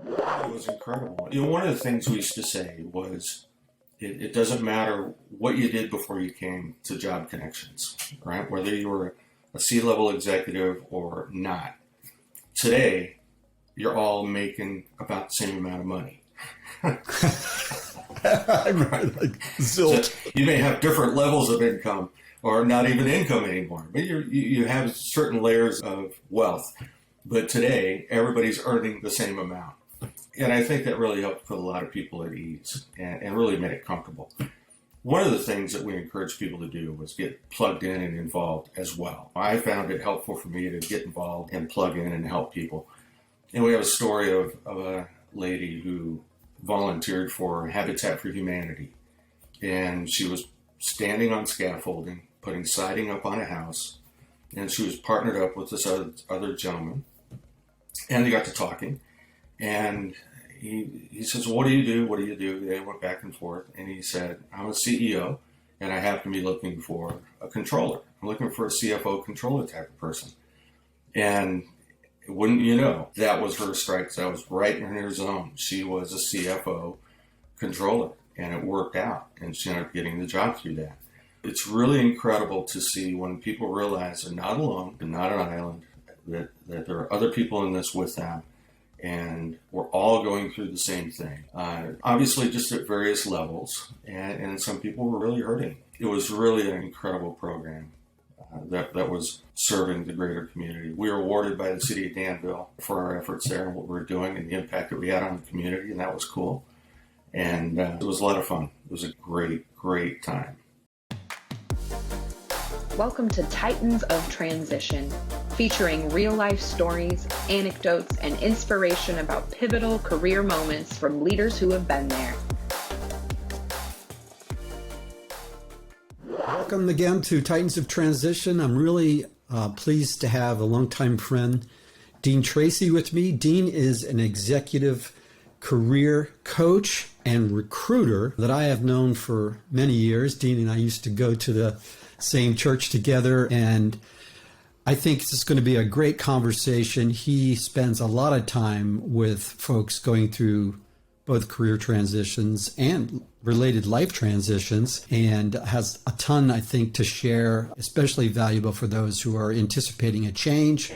It was incredible. One of the things we used to say was, it doesn't matter what you did before you came to Job Connections, right? Whether you were a C-level executive or not. Today, you're all making about the same amount of money. Right, like zilt. So you may have different levels of income or not even income anymore, but you have certain layers of wealth. But today, everybody's earning the same amount. And I think that really helped put a lot of people at ease and really made it comfortable. One of the things that we encouraged people to do was get plugged in and involved as well. I found it helpful for me to get involved and plug in and help people. And we have a story of a lady who volunteered for Habitat for Humanity. And she was standing on scaffolding, putting siding up on a house. And she was partnered up with this other gentleman. And they got to talking. And he says, what do you do? What do you do? They went back and forth. And he said, I'm a CEO, and I happen to be looking for a controller. I'm looking for a CFO controller type of person. And wouldn't you know, that was her stripes. That was right in her zone. She was a CFO controller, and it worked out. And she ended up getting the job through that. It's really incredible to see when people realize they're not alone, they're not an island, that there are other people in this with them. And we're all going through the same thing. Obviously, just at various levels. And some people were really hurting. It was really an incredible program that was serving the greater community. We were awarded by the city of Danville for our efforts there and what we were doing and the impact that we had on the community. And that was cool. And it was a lot of fun. It was a great, great time. Welcome to Titans of Transition, featuring real-life stories, anecdotes, and inspiration about pivotal career moments from leaders who have been there. Welcome again to Titans of Transition. I'm really pleased to have a longtime friend, Dean Tracy, with me. Dean is an executive career coach and recruiter that I have known for many years. Dean and I used to go to the same church together, and I think this is going to be a great conversation. He spends a lot of time with folks going through both career transitions and related life transitions, and has a ton, I think, to share, especially valuable for those who are anticipating a change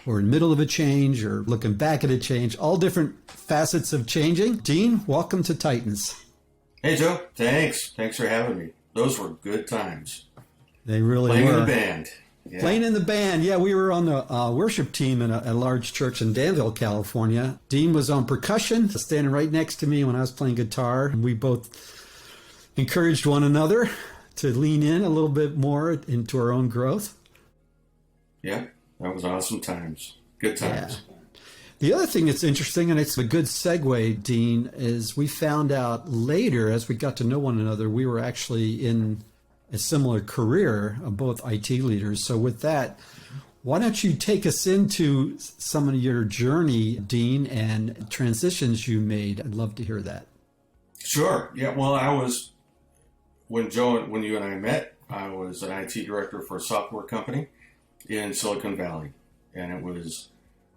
or in the middle of a change or looking back at a change, all different facets of changing. Dean, welcome to Titans. Hey, Joe. Thanks. Thanks for having me. Those were good times. They really Playing were. in the band. Yeah. Playing in the band. Yeah, we were on the worship team in a large church in Danville, California. Dean was on percussion, standing right next to me when I was playing guitar. We both encouraged one another to lean in a little bit more into our own growth. Yeah, that was awesome times. Good times. Yeah. The other thing that's interesting, and it's a good segue, Dean, is we found out later as we got to know one another, we were actually in a similar career, both IT leaders. So with that, why don't you take us into some of your journey, Dean, and transitions you made? I'd love to hear that. Sure. Yeah. Well, when you and I met, I was an IT director for a software company in Silicon Valley, and it was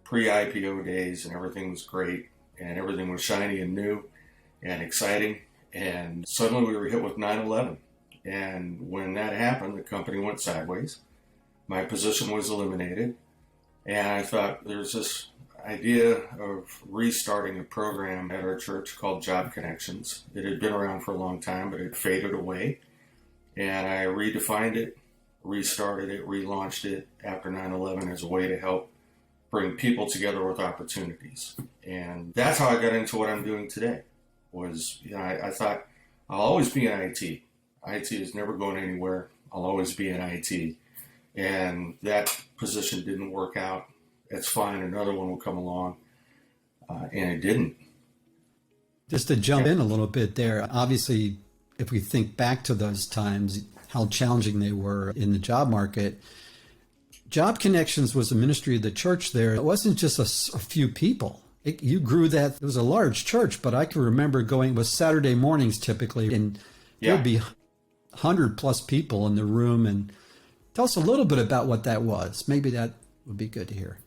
pre-IPO days, and everything was great, and everything was shiny and new and exciting. And suddenly we were hit with 9/11. And when that happened, the company went sideways. My position was eliminated. And I thought there's this idea of restarting a program at our church called Job Connections. It had been around for a long time, but it faded away. And I redefined it, restarted it, relaunched it after 9/11 as a way to help bring people together with opportunities. And that's how I got into what I'm doing today. I thought I'll always be in IT. IT is never going anywhere. I'll always be in IT. And that position didn't work out. That's fine. Another one will come along. And it didn't. Just to jump in a little bit there, obviously, if we think back to those times, how challenging they were in the job market, Job Connections was a ministry of the church there. It wasn't just a few people. You grew that. It was a large church, but I can remember going with Saturday mornings typically, and there'd be 100 plus people in the room. And tell us a little bit about what that was. Maybe that would be good to hear.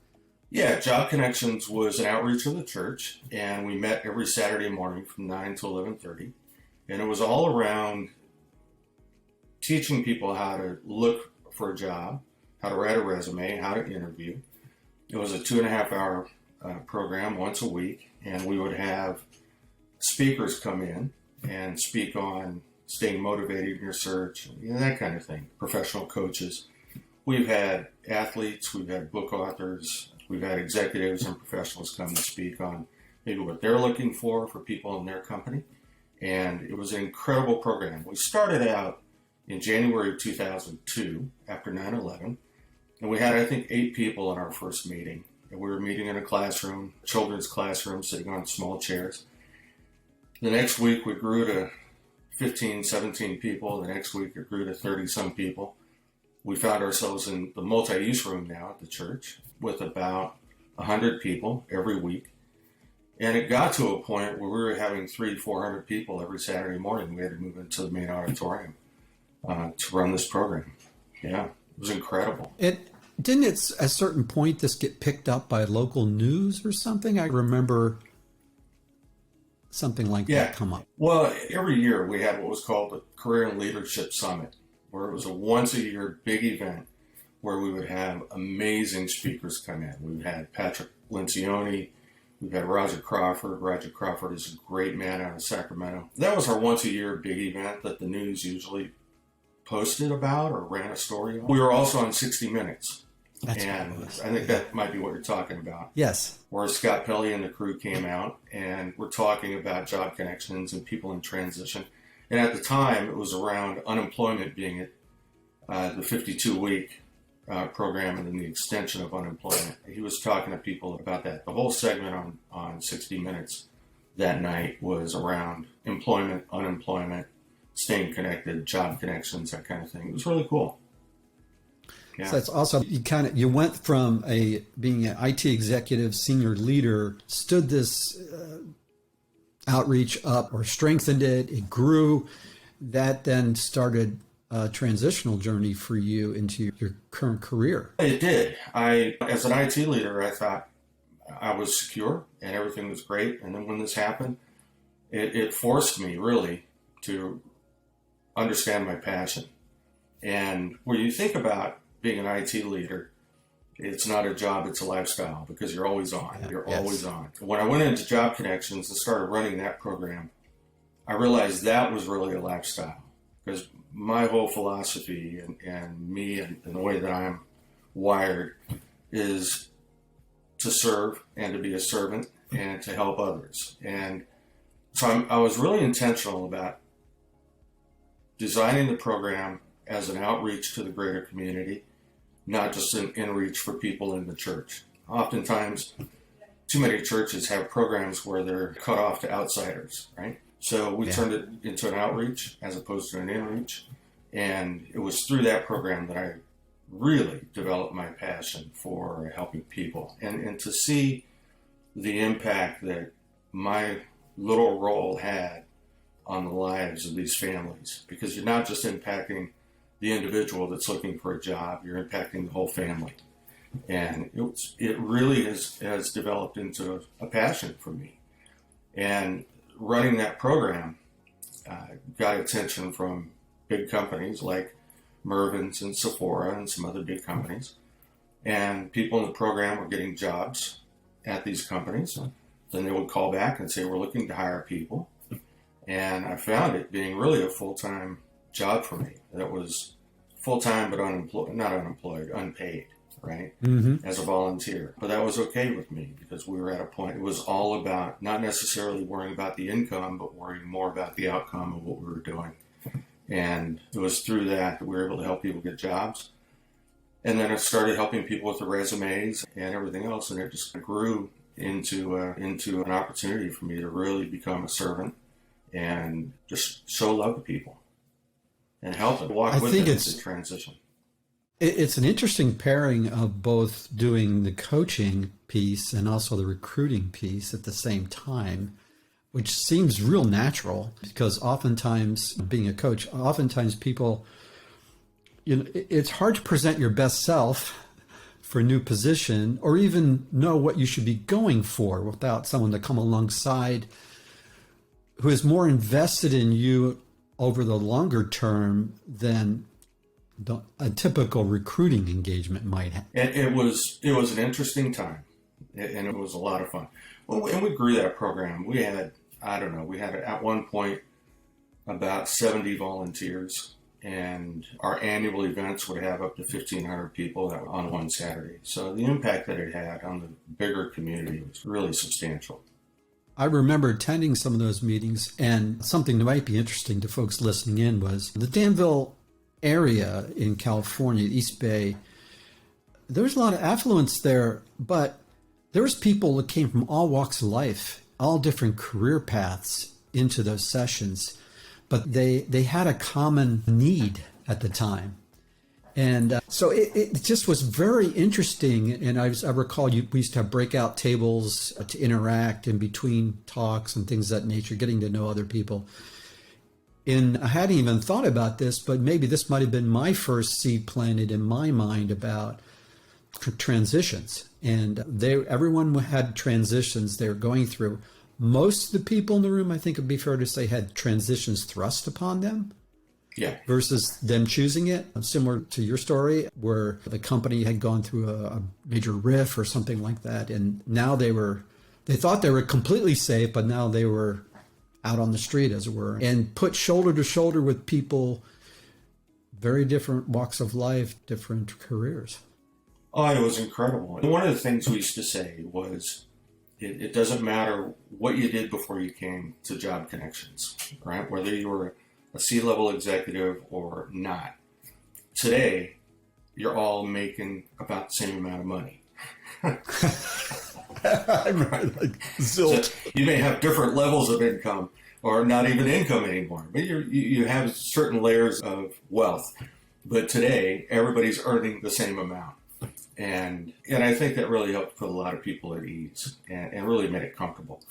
Yeah, Job Connections was an outreach of the church, and we met every Saturday morning from 9 to 11:30, and it was all around teaching people how to look for a job, how to write a resume, how to interview. It was a 2.5-hour program once a week, and we would have speakers come in and speak on staying motivated in your search, that kind of thing, professional coaches. We've had athletes, we've had book authors, we've had executives and professionals come to speak on maybe what they're looking for people in their company. And it was an incredible program. We started out in January of 2002 after 9/11. And we had, I think, 8 people in our first meeting. And we were meeting in a classroom, children's classroom, sitting on small chairs. The next week we grew to 15, 17 people. The next week it grew to 30-some people. We found ourselves in the multi-use room now at the church with about 100 people every week. And it got to a point where we were having 300-400 people every Saturday morning. We had to move into the main auditorium to run this program. Yeah, it was incredible. Didn't at a certain point this get picked up by local news or something? I remember something like that come up. Well, every year we had what was called the Career and Leadership Summit, where it was a once-a-year big event where we would have amazing speakers come in. We've had Patrick Lencioni, we've had Roger Crawford. Roger Crawford is a great man out of Sacramento. That was our once-a-year big event that the news usually posted about or ran a story on. We were also on 60 Minutes. That's and I think that might be what you're talking about. Yes. Where Scott Pelley and the crew came out and we're talking about job connections and people in transition. And at the time, it was around unemployment being at the 52-week program and then the extension of unemployment. He was talking to people about that. The whole segment on 60 Minutes that night was around employment, unemployment, staying connected, job connections, that kind of thing. It was really cool. Yeah. So that's also, you went from being an IT executive, senior leader, stood this outreach up or strengthened it. It grew. That then started a transitional journey for you into your current career. It did. As an IT leader, I thought I was secure and everything was great. And then when this happened, it forced me really to understand my passion. And when you think about being an IT leader, it's not a job, it's a lifestyle because you're always on. Yeah, you're always on. When I went into Job Connections and started running that program, I realized that was really a lifestyle because my whole philosophy and me and the way that I'm wired is to serve and to be a servant and to help others. And so I was really intentional about designing the program as an outreach to the greater community, not just an in-reach for people in the church. Oftentimes, too many churches have programs where they're cut off to outsiders, right? So we turned it into an outreach as opposed to an in-reach. And it was through that program that I really developed my passion for helping people. And to see the impact that my little role had on the lives of these families, because you're not just impacting the individual that's looking for a job, you're impacting the whole family. And it really has developed into a passion for me. And running that program got attention from big companies like Mervyn's and Sephora and some other big companies. And people in the program were getting jobs at these companies. Then they would call back and say, we're looking to hire people. And I found it being really a full-time job for me. That was full-time but unpaid, right? Mm-hmm. As a volunteer. But that was okay with me because we were at a point, it was all about not necessarily worrying about the income, but worrying more about the outcome of what we were doing. And it was through that we were able to help people get jobs. And then I started helping people with the resumes and everything else, and it just grew into an opportunity for me to really become a servant and just show love to people and help them walk with them into transition. It's an interesting pairing of both doing the coaching piece and also the recruiting piece at the same time, which seems real natural because oftentimes being a coach, oftentimes people, it's hard to present your best self for a new position or even know what you should be going for without someone to come alongside who is more invested in you over the longer term than a typical recruiting engagement might have. And it was an interesting time, and it was a lot of fun. Well, and we grew that program. We had at one point about 70 volunteers, and our annual events would have up to 1,500 people on one Saturday. So the impact that it had on the bigger community was really substantial. I remember attending some of those meetings, and something that might be interesting to folks listening in was the Danville area in California, East Bay. There was a lot of affluence there, but there was people that came from all walks of life, all different career paths into those sessions, but they had a common need at the time. And so it just was very interesting. And I recall we used to have breakout tables to interact in between talks and things of that nature, getting to know other people. And I hadn't even thought about this, but maybe this might have been my first seed planted in my mind about transitions. And everyone had transitions they were going through. Most of the people in the room, I think it'd be fair to say, had transitions thrust upon them. Yeah. Versus them choosing it. Similar to your story, where the company had gone through a major riff or something like that. And now they thought they were completely safe, but now they were out on the street, as it were, and put shoulder to shoulder with people, very different walks of life, different careers. Oh, it was incredible. And one of the things we used to say was, it doesn't matter what you did before you came to Job Connections, right? Whether you were a C-level executive or not. Today, you're all making about the same amount of money. So you may have different levels of income or not even income anymore, but you have certain layers of wealth. But today, everybody's earning the same amount. And I think that really helped put a lot of people at ease and really made it comfortable.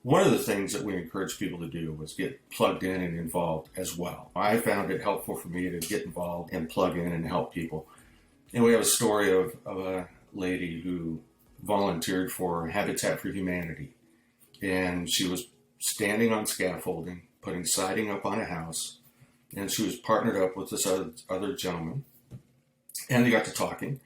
One of the things that we encourage people to do was get plugged in and involved as well. I found it helpful for me to get involved and plug in and help people. And we have a story of a lady who volunteered for Habitat for Humanity. And she was standing on scaffolding, putting siding up on a house. And she was partnered up with this other gentleman. And they got to talking.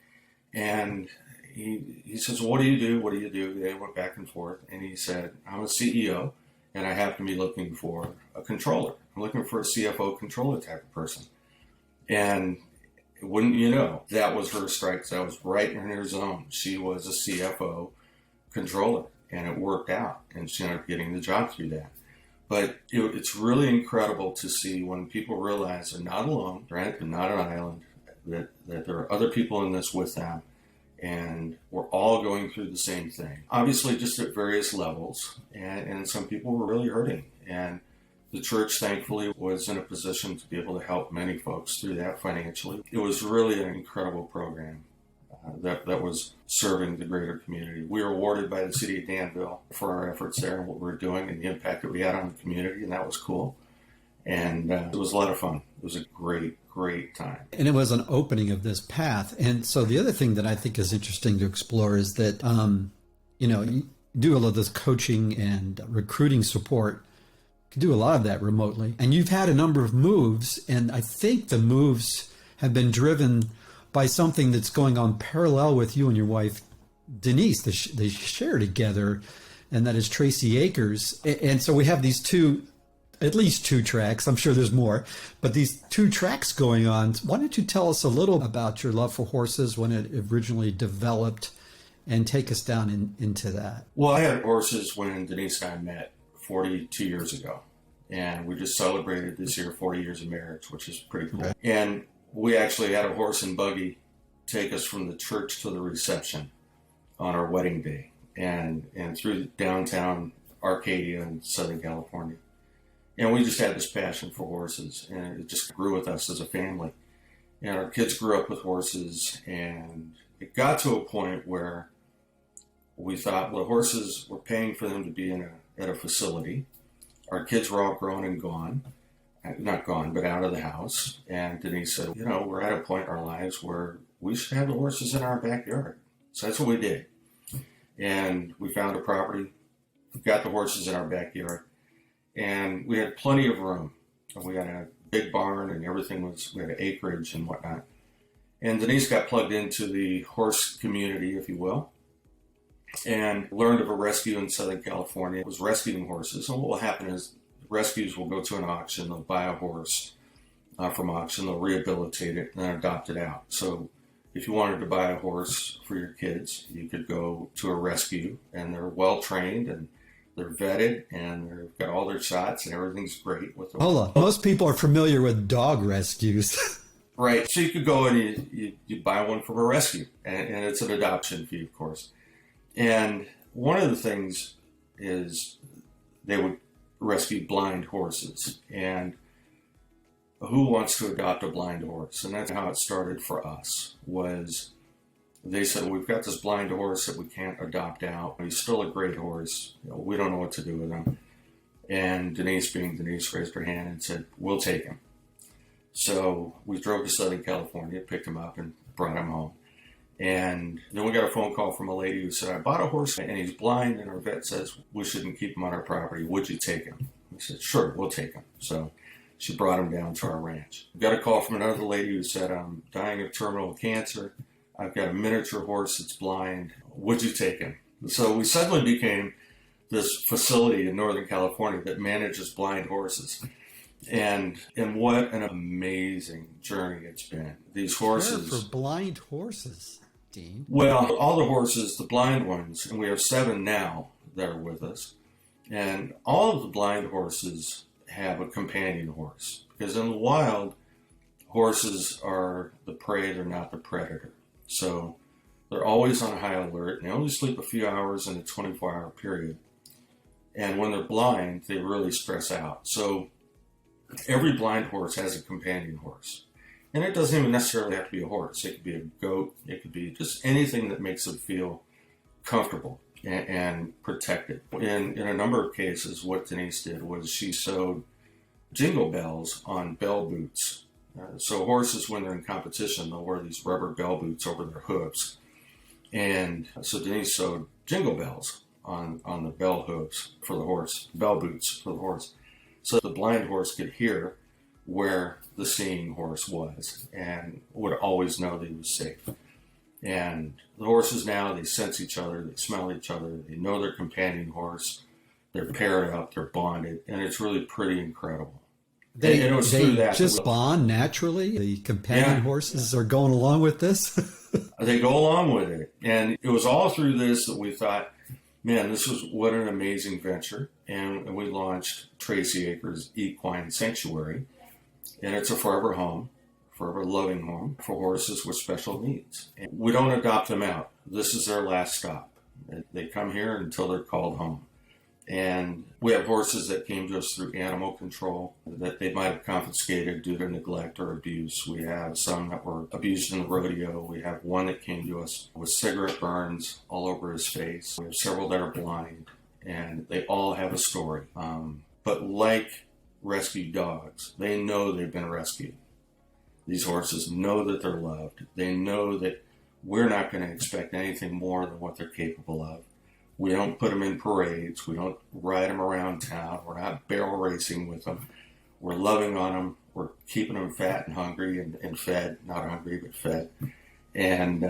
And he says, what do you do? What do you do? They went back and forth. And he said, I'm a CEO, and I happen to be looking for a controller. I'm looking for a CFO controller type of person. And wouldn't you know, that was her strike. That was right in her zone. She was a CFO controller, and it worked out. And she ended up getting the job through that. But it's really incredible to see when people realize they're not alone, right? They're not an island, that there are other people in this with them. And we're all going through the same thing. Obviously, just at various levels. And some people were really hurting. And the church, thankfully, was in a position to be able to help many folks through that financially. It was really an incredible program that was serving the greater community. We were awarded by the city of Danville for our efforts there and what we were doing and the impact that we had on the community. And that was cool. And it was a lot of fun. It was a great time. And it was an opening of this path. And so the other thing that I think is interesting to explore is that, you do a lot of this coaching and recruiting support. You can do a lot of that remotely. And you've had a number of moves. And I think the moves have been driven by something that's going on parallel with you and your wife, Denise. They share together, and that is Tracy Acres. And so we have these at least two tracks. I'm sure there's more, but these two tracks going on. Why don't you tell us a little about your love for horses, when it originally developed, and take us down into that? Well, I had horses when Denise and I met 42 years ago, and we just celebrated this year 40 years of marriage, which is pretty cool. Okay. And we actually had a horse and buggy take us from the church to the reception on our wedding day, and through downtown Arcadia in Southern California. And we just had this passion for horses, and it just grew with us as a family. And our kids grew up with horses, and it got to a point where we thought, well, horses, we're paying for them to be at a facility. Our kids were all grown and gone. Not gone, but out of the house. And Denise said, we're at a point in our lives where we should have the horses in our backyard. So that's what we did. And we found a property, got the horses in our backyard, and we had plenty of room. We had a big barn and we had an acreage and whatnot. And Denise got plugged into the horse community, if you will, and learned of a rescue in Southern California. It was rescuing horses. And what will happen is rescues will go to an auction, they'll buy a horse from auction, they'll rehabilitate it, and then adopt it out. So if you wanted to buy a horse for your kids, you could go to a rescue, and they're well trained and they're vetted and they've got all their shots and everything's great with them. Hold on. Most people are familiar with dog rescues. Right. So you could go and you buy one from a rescue, and it's an adoption fee, of course. And one of the things is they would rescue blind horses. And who wants to adopt a blind horse? And that's how it started for us, was they said, we've got this blind horse that we can't adopt out. He's still a great horse. We don't know what to do with him. And Denise, being Denise, raised her hand and said, we'll take him. So we drove to Southern California, picked him up, and brought him home. And then we got a phone call from a lady who said, I bought a horse and he's blind, and our vet says we shouldn't keep him on our property. Would you take him? I said, sure, we'll take him. So she brought him down to our ranch. We got a call from another lady who said, I'm dying of terminal cancer. I've got a miniature horse that's blind. Would you take him? So we suddenly became this facility in Northern California that manages blind horses. And what an amazing journey it's been. These horses. Care for blind horses, Dean. Well, all the horses, the blind ones, and we have 7 now that are with us. And all of the blind horses have a companion horse. Because in the wild, horses are the prey, they're not the predator. So they're always on high alert, and they only sleep a few hours in a 24-hour period. And when they're blind, they really stress out. So every blind horse has a companion horse. And it doesn't even necessarily have to be a horse. It could be a goat. It could be just anything that makes them feel comfortable and protected. In a number of cases, what Denise did was she sewed jingle bells on bell boots. So horses, when they're in competition, they'll wear these rubber bell boots over their hooves. And so Denise sewed jingle bells on the bell hooves for the horse, bell boots for the horse. So the blind horse could hear where the seeing horse was and would always know that he was safe. And the horses now, they sense each other, they smell each other, they know their companion horse, they're paired up, they're bonded, and it's really pretty incredible. They that just bond naturally? The companion horses are going along with this? They go along with it. And it was all through this that we thought, man, this was what an amazing venture. And we launched Tracy Acres Equine Sanctuary. And it's a forever home, forever loving home for horses with special needs. And we don't adopt them out. This is their last stop. They come here until they're called home. And we have horses that came to us through animal control that they might have confiscated due to neglect or abuse. We have some that were abused in the rodeo. We have one that came to us with cigarette burns all over his face. We have several that are blind, and they all have a story. But like rescue dogs, they know they've been rescued. These horses know that they're loved. They know that we're not going to expect anything more than what they're capable of. We don't put them in parades. We don't ride them around town. We're not barrel racing with them. We're loving on them. We're keeping them fat and hungry and fed. Not hungry, but fed. And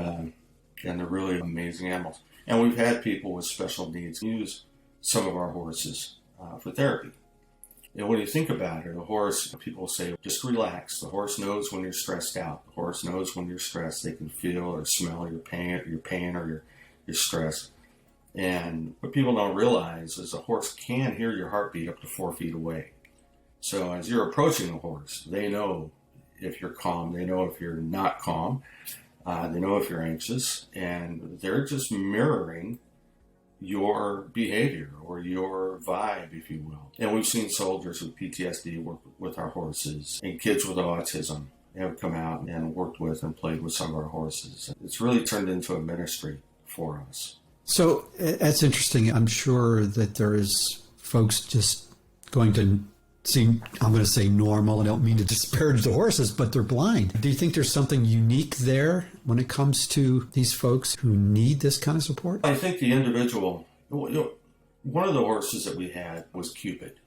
they're really amazing animals. And we've had people with special needs use some of our horses for therapy. And when you think about it, a horse, people say, just relax. The horse knows when you're stressed out. The horse knows when you're stressed. They can feel or smell your pain or your stress. And what people don't realize is a horse can hear your heartbeat up to 4 feet away. So as you're approaching a horse, they know if you're calm. They know if you're not calm. They know if you're anxious. And they're just mirroring your behavior or your vibe, if you will. And we've seen soldiers with PTSD work with our horses, and kids with autism have come out and worked with and played with some of our horses. It's really turned into a ministry for us. So that's interesting. I'm sure that there is folks just going to seem, I'm going to say normal. I don't mean to disparage the horses, but they're blind. Do you think there's something unique there when it comes to these folks who need this kind of support? I think the individual, one of the horses that we had was Cupid.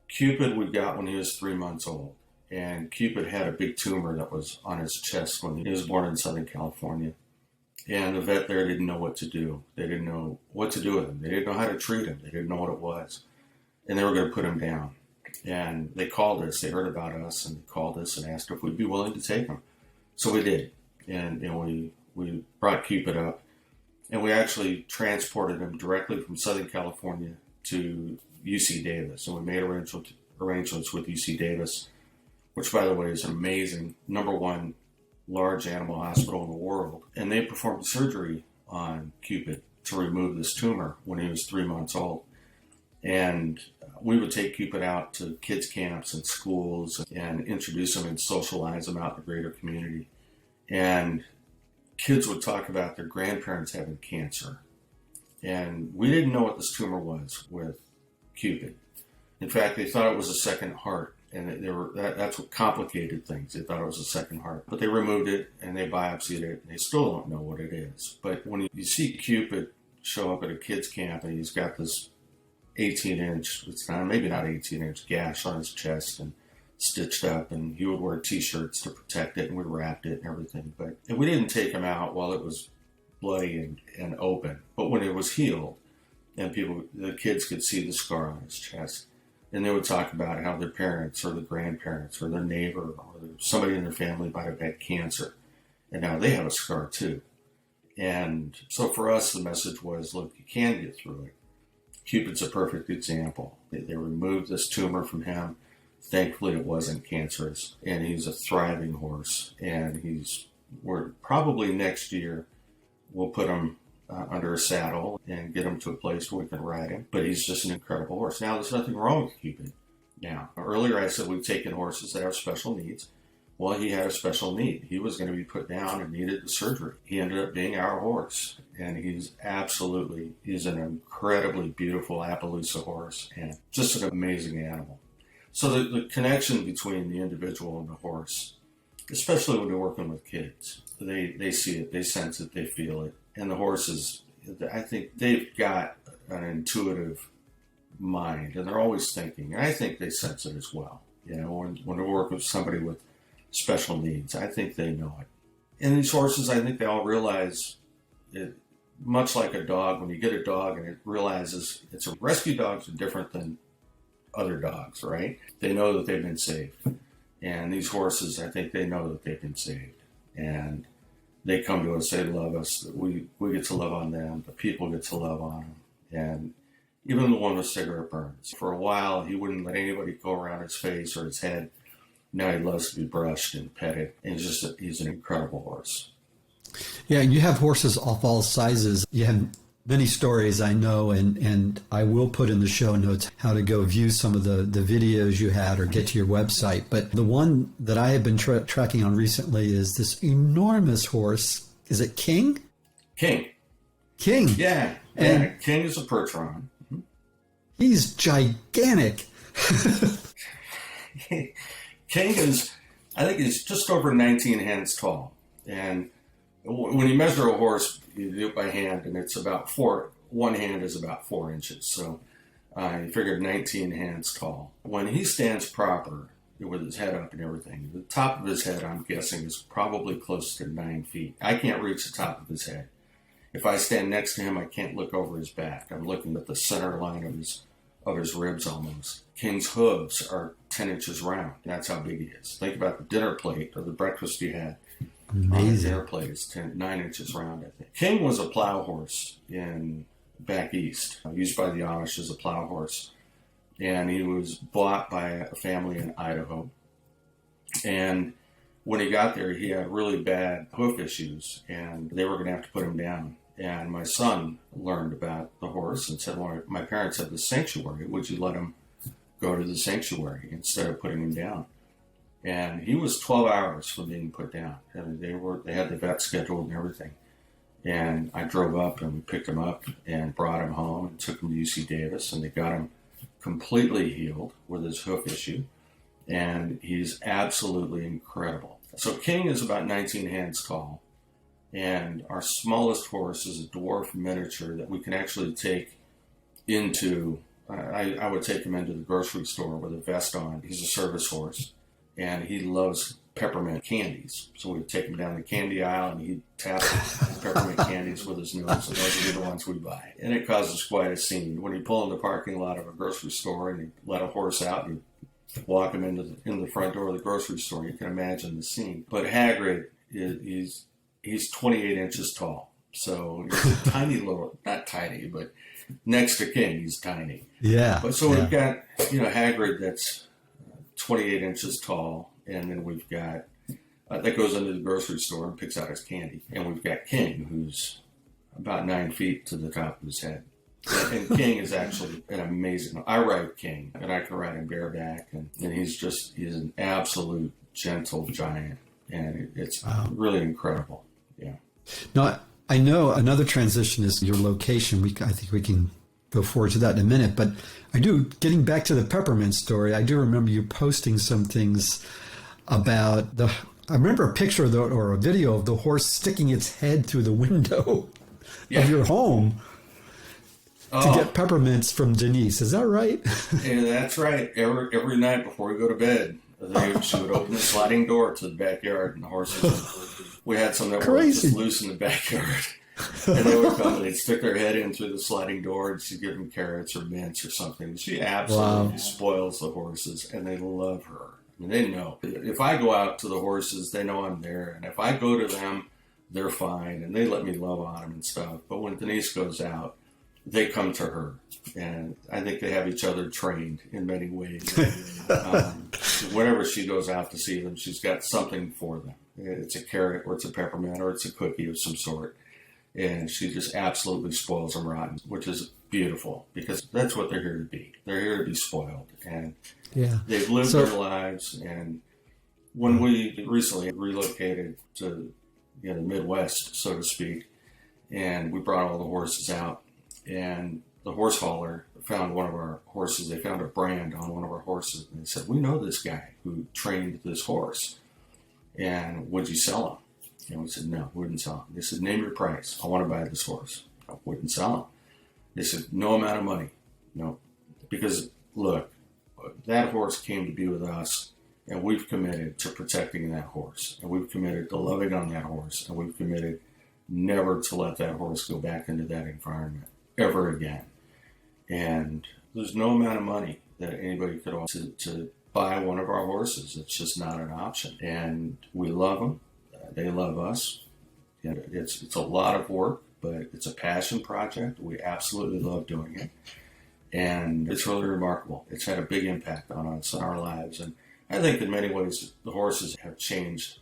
Cupid we got when he was 3 months old. And Cupid had a big tumor that was on his chest when he was born in Southern California. And the vet there didn't know what to do. They didn't know what to do with him. They didn't know how to treat him. They didn't know what it was. And they were going to put him down. And they called us. They heard about us and they called us and asked if we'd be willing to take him. So we did. And we brought Cupid up. And we actually transported him directly from Southern California to UC Davis. And we made arrangements with UC Davis, which, by the way, is an amazing, #1 large animal hospital in the world. And they performed surgery on Cupid to remove this tumor when he was 3 months old. And we would take Cupid out to kids' camps and schools and introduce him and socialize him out in the greater community. And kids would talk about their grandparents having cancer. And we didn't know what this tumor was with Cupid. In fact, they thought it was a second heart. And that's what complicated things. They thought it was a second heart. But they removed it and they biopsied it. And they still don't know what it is. But when you see Cupid show up at a kid's camp and he's got this 18-inch, it's not, maybe not 18-inch gash on his chest and stitched up, and he would wear T-shirts to protect it, and we wrapped it and everything. And we didn't take him out while it was bloody and open. But when it was healed, and the kids could see the scar on his chest, and they would talk about how their parents or the grandparents or their neighbor or somebody in their family might have had cancer, and now they have a scar too. And so for us, the message was, look, you can get through it. Cupid's a perfect example. They removed this tumor from him. Thankfully, it wasn't cancerous, and he's a thriving horse. And we're probably next year, we'll put him under a saddle and get him to a place where we can ride him. But he's just an incredible horse. Now, there's nothing wrong with Cupid. Now, earlier I said we've taken horses that have special needs. Well, he had a special need. He was going to be put down and needed the surgery. He ended up being our horse, and he's an incredibly beautiful Appaloosa horse and just an amazing animal. So the connection between the individual and the horse, especially when you're working with kids, they see it, they sense it, they feel it. And the horses, I think they've got an intuitive mind, and they're always thinking. And I think they sense it as well. You know, when they work with somebody with special needs, I think they know it. And these horses, I think they all realize it, much like a dog, when you get a dog and it realizes rescue dogs are different than other dogs, right? They know that they've been saved. And these horses, I think they know that they've been saved. And they come to us, they love us, we get to love on them, the people get to love on them. And even the one with cigarette burns. For a while, he wouldn't let anybody go around his face or his head. Now he loves to be brushed and petted. And he's an incredible horse. Yeah, and you have horses of all sizes. You have many stories, I know, and I will put in the show notes how to go view some of the videos you had or get to your website. But the one that I have been tracking on recently is this enormous horse. Is it King? King. Yeah. And King is a Percheron. Mm-hmm. He's gigantic. King is, I think he's just over 19 hands tall. And when you measure a horse, you do it by hand, and it's about one hand is about 4 inches. So you figured 19 hands tall. When he stands proper, with his head up and everything, the top of his head, I'm guessing, is probably close to 9 feet. I can't reach the top of his head. If I stand next to him, I can't look over his back. I'm looking at the center line of his ribs almost. King's hooves are 10 inches round. That's how big he is. Think about the dinner plate or the breakfast you had. Amazing. Dinner plate is 9 inches round, I think. King was a plow horse back east, used by the Amish as a plow horse. And he was bought by a family in Idaho. And when he got there, he had really bad hoof issues, and they were going to have to put him down. And my son learned about the horse and said, well, my parents have the sanctuary. Would you let him go to the sanctuary instead of putting him down? And he was 12 hours from being put down. And they had the vet scheduled and everything. And I drove up and we picked him up and brought him home and took him to UC Davis, and they got him completely healed with his hoof issue, and he's absolutely incredible. So King is about 19 hands tall, and our smallest horse is a dwarf miniature that we can actually take into, I would take him into the grocery store with a vest on. He's a service horse, and he loves peppermint candies. So we'd take him down the candy aisle, and he'd tap the peppermint candies with his nose, and those are the ones we buy. And it causes quite a scene. When you pull in the parking lot of a grocery store and you let a horse out and you walk him into the front door of the grocery store, you can imagine the scene. But Hagrid, he's 28 inches tall. So he's a tiny little, not tiny, but next to King, he's tiny. Yeah. But so we've got, Hagrid that's 28 inches tall, and then we've got, that goes into the grocery store and picks out his candy. And we've got King, who's about 9 feet to the top of his head. And King is actually an amazing, I ride King, and I can ride him bareback, and he's an absolute gentle giant, and it's really incredible. Yeah. Now, I know another transition is your location. I think we can go forward to that in a minute, but getting back to the peppermint story, I do remember you posting some things about I remember a picture or a video of the horse sticking its head through the window of your home to get peppermints from Denise. Is that right? Yeah, that's right. Every night before we go to bed, she would open the sliding door to the backyard, and the horses, we had some that were just loose in the backyard. And they would come and they'd stick their head in through the sliding door, and she'd give them carrots or mints or something. She absolutely spoils the horses, and they love her. I mean, they know. If I go out to the horses, they know I'm there. And if I go to them, they're fine, and they let me love on them and stuff. But when Denise goes out, they come to her. And I think they have each other trained in many ways. Whenever she goes out to see them, she's got something for them. It's a carrot, or it's a peppermint, or it's a cookie of some sort. And she just absolutely spoils them rotten, which is beautiful, because that's what they're here to be. They're here to be spoiled. And they've lived their lives. And when we recently relocated to the Midwest, so to speak, and we brought all the horses out, and the horse hauler found one of our horses. They found a brand on one of our horses, and they said, "We know this guy who trained this horse, and would you sell him?" And we said, "No, we wouldn't sell him." They said, "Name your price. I want to buy this horse." I wouldn't sell him. They said, "No amount of money." No, because look, that horse came to be with us, and we've committed to protecting that horse, and we've committed to loving on that horse, and we've committed never to let that horse go back into that environment ever again. And there's no amount of money that anybody could offer to buy one of our horses. It's just not an option. And we love them. They love us. And it's a lot of work, but it's a passion project. We absolutely love doing it. And it's really remarkable. It's had a big impact on us and our lives. And I think in many ways the horses have changed.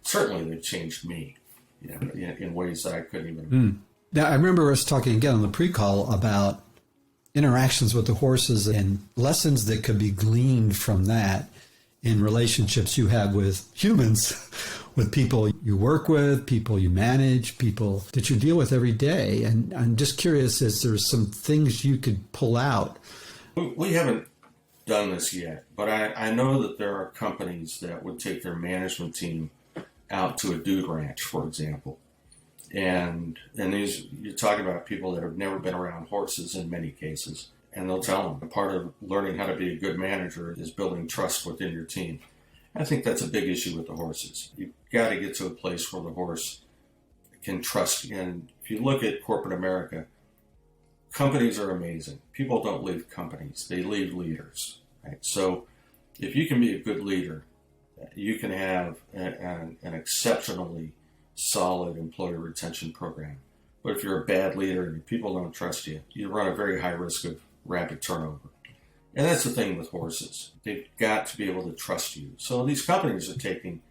Certainly they've changed me, in ways that I couldn't even. Now, I remember us talking again on the pre-call about interactions with the horses and lessons that could be gleaned from that in relationships you have with humans, with people you work with, people you manage, people that you deal with every day. And I'm just curious, is there some things you could pull out? We haven't done this yet, but I know that there are companies that would take their management team out to a dude ranch, for example. And these, you're talking about people that have never been around horses in many cases, and they'll tell them part of learning how to be a good manager is building trust within your team. I think that's a big issue with the horses. You've got to get to a place where the horse can trust you. And if you look at corporate America, companies are amazing. People don't leave companies, they leave leaders. Right? So if you can be a good leader, you can have an exceptionally solid employee retention program. But if you're a bad leader and people don't trust you, you run a very high risk of rapid turnover. And that's the thing with horses. They've got to be able to trust you. So these companies are taking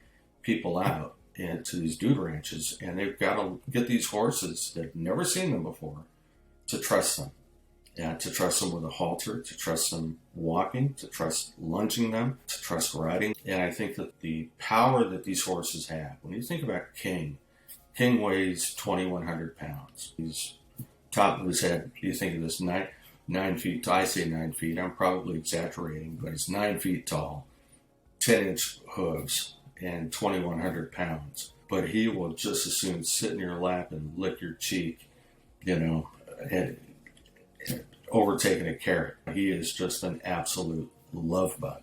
people out into these dude ranches, and they've got to get these horses that have never seen them before to trust them. And to trust them with a halter, to trust them walking, to trust lunging them, to trust riding. And I think that the power that these horses have, when you think about King weighs 2,100 pounds. He's top of his head. You think of this 9 feet. I say 9 feet. I'm probably exaggerating, but it's 9 feet tall, 10-inch hooves, and 2,100 pounds. But he will just as soon sit in your lap and lick your cheek, and overtaking a carrot. He is just an absolute love bug.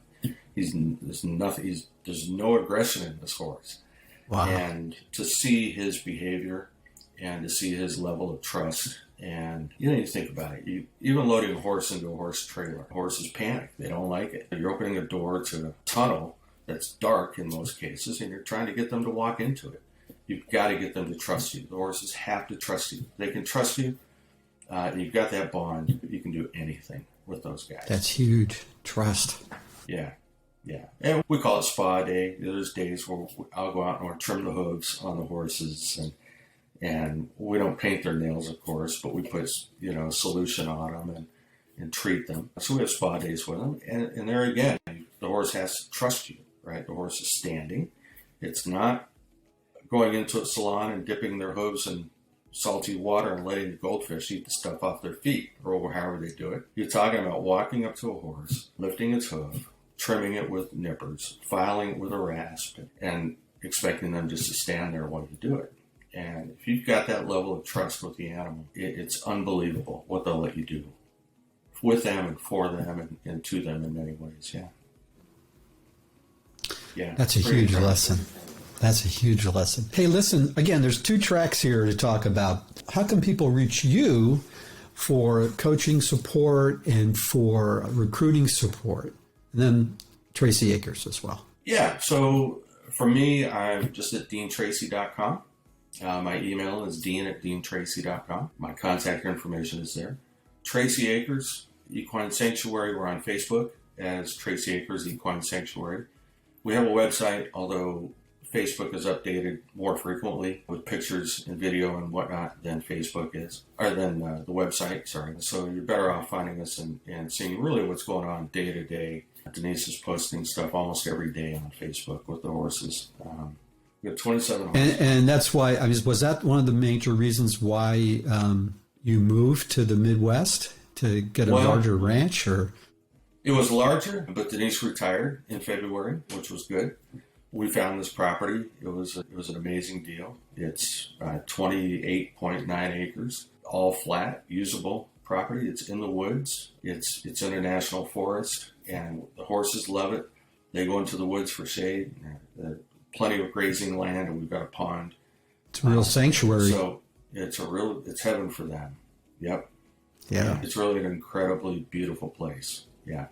There's no aggression in this horse. Wow. And to see his behavior and to see his level of trust, and you think about it, even loading a horse into a horse trailer, horses panic. They don't like it. You're opening a door to a tunnel that's dark in most cases, and you're trying to get them to walk into it. You've got to get them to trust you. The horses have to trust you. They can trust you. You've got that bond. You can do anything with those guys. That's huge. Trust. Yeah. And we call it spa day. There's days where I'll go out and I'll trim the hooves on the horses, and we don't paint their nails, of course, but we put solution on them and treat them. So we have spa days with them, and there again, the horse has to trust you, right? The horse is standing. It's not going into a salon and dipping their hooves in salty water and letting the goldfish eat the stuff off their feet, or however they do it. You're talking about walking up to a horse, lifting its hoof, trimming it with nippers, filing it with a rasp, and expecting them just to stand there while you do it. And if you've got that level of trust with the animal, it's unbelievable what they'll let you do with them and for them and to them in many ways. Yeah. That's a huge lesson. That's a huge lesson. Hey, listen, again, there's 2 tracks here to talk about. How can people reach you for coaching support and for recruiting support? And then Tracy Acres as well. Yeah, so for me, I'm just at deantracy.com. My email is dean@deantracy.com. My contact information is there. Tracy Acres Equine Sanctuary, we're on Facebook as Tracy Acres Equine Sanctuary. We have a website, although Facebook is updated more frequently with pictures and video and whatnot than Facebook is, or than the website, sorry. So you're better off finding us and seeing really what's going on day to day. Denise is posting stuff almost every day on Facebook with the horses. We have 27 horses. And that's why, was that one of the major reasons why you moved to the Midwest to get a larger ranch? Or it was larger, but Denise retired in February, which was good. We found this property. It was an amazing deal. It's 28.9 acres, all flat, usable property. It's in the woods. It's in a national forest, and the horses love it. They go into the woods for shade. Plenty of grazing land, and we've got a pond. It's a real sanctuary. So it's heaven for them. Yep. Yeah. It's really an incredibly beautiful place. Yeah.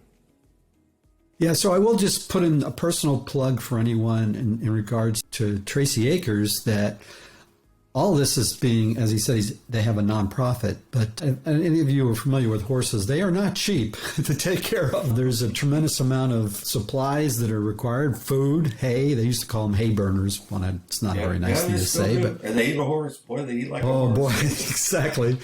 Yeah, so I will just put in a personal plug for anyone in regards to Tracy Acres, that all this is being, as he says, they have a nonprofit, but any of you who are familiar with horses, they are not cheap to take care of. There's a tremendous amount of supplies that are required, food, hay. They used to call them hay burners. Well, it's not a very nice thing to say. But and they eat a horse. Boy, they eat like a horse. Oh, boy, exactly.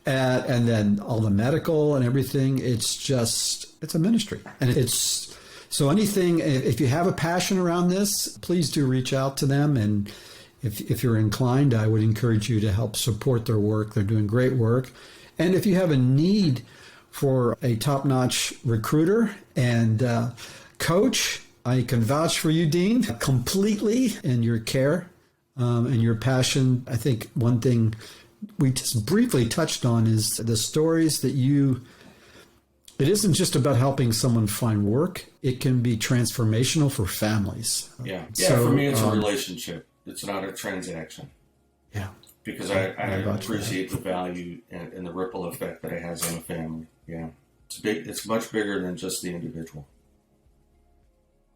And then all the medical and everything, it's a ministry. And so anything, if you have a passion around this, please do reach out to them. And if you're inclined, I would encourage you to help support their work. They're doing great work. And if you have a need for a top-notch recruiter and coach, I can vouch for you, Dean, completely in your care and your passion. I think one thing we just briefly touched on is the stories that it isn't just about helping someone find work. It can be transformational for families. Yeah. So, for me, it's a relationship. It's not a transaction. Yeah. Because I appreciate the value and the ripple effect that it has on a family. Yeah. It's much bigger than just the individual.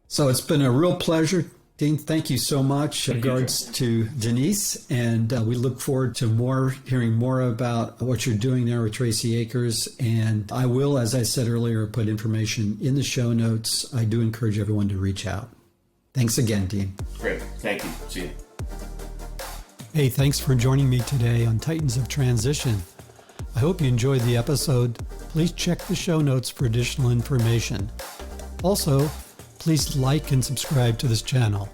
So it's been a real pleasure. Dean, thank you so much. In regards to Denise, and we look forward to hearing more about what you're doing there with Tracy Acres. And I will, as I said earlier, put information in the show notes. I do encourage everyone to reach out. Thanks again, Dean. Great. Thank you. See you. Hey, thanks for joining me today on Titans of Transition. I hope you enjoyed the episode. Please check the show notes for additional information. Also, please like and subscribe to this channel.